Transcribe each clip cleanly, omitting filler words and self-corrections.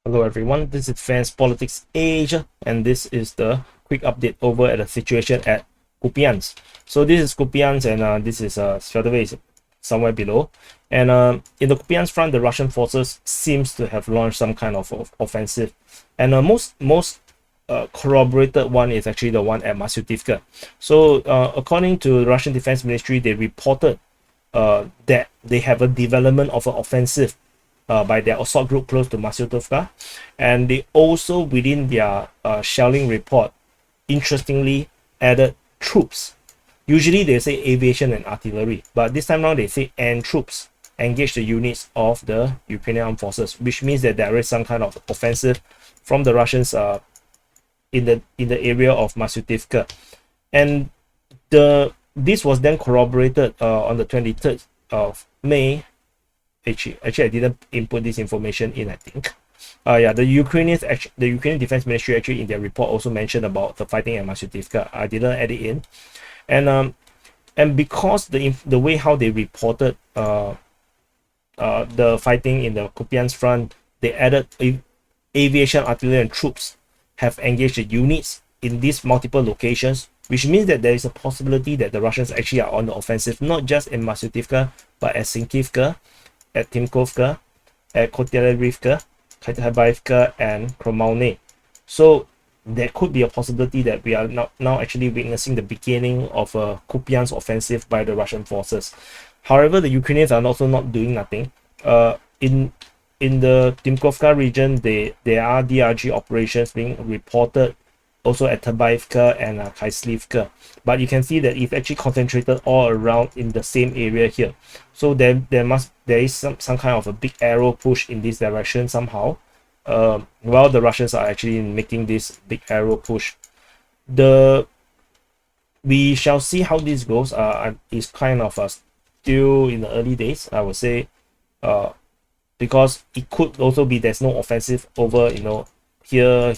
Hello everyone, this is Fans Politics Asia, and this is the quick update over at the situation at Kupyansk. So this is Kupyansk, and this is Svetove somewhere below. And in the Kupyansk front, the Russian forces seems to have launched some kind of offensive. And most corroborated one is actually the one at Masyutivka. So according to the Russian Defense Ministry, they reported that they have a development of an offensive by their assault group close to Masyutovka, and they also within their shelling report interestingly added troops. Usually they say aviation and artillery, but this time around they say and troops engage the units of the Ukrainian armed forces, which means that there is some kind of offensive from the Russians in the area of Masyutivka. And this was then corroborated on the 23rd of May. Actually, I didn't input this information in, I think. Yeah, the Ukrainian Defense Ministry actually in their report also mentioned about the fighting at Masyutivka. I didn't add it in, and because the way how they reported the fighting in the Kupyansk front, they added aviation, artillery, and troops have engaged the units in these multiple locations, which means that there is a possibility that the Russians actually are on the offensive, not just in Masyutivka, but at Timkovka, at Timkovka, at Kotelevivka, Katabaivka, and Kromalny. So there could be a possibility that we are now actually witnessing the beginning of a Kupyansk offensive by the Russian forces. However, the Ukrainians are also not doing nothing. In the Timkovka region, there are DRG operations being reported also at Tabaivka and Kaislivka, but you can see that it's actually concentrated all around in the same area here. So there is some kind of a big arrow push in this direction somehow, while the Russians are actually making this big arrow push. We shall see how this goes. It's kind of still in the early days, I would say, because it could also be there's no offensive over, here.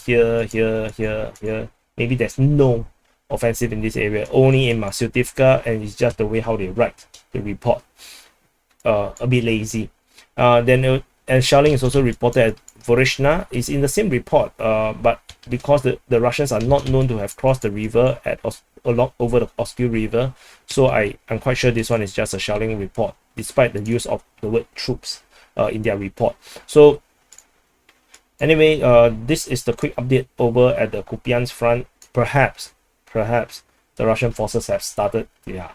Maybe there's no offensive in this area, only in Masyutivka, and it's just the way how they write the report. A bit lazy. And shelling is also reported at Vorishna. It's in the same report, but because the Russians are not known to have crossed the river over the Oskil River, so I'm quite sure this one is just a shelling report, despite the use of the word troops in their report. So anyway, this is the quick update over at the Kupyansk front. Perhaps the Russian forces have started their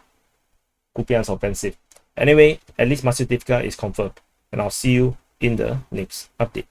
Kupyansk offensive. Anyway, at least Masyutivka is confirmed, and I'll see you in the next update.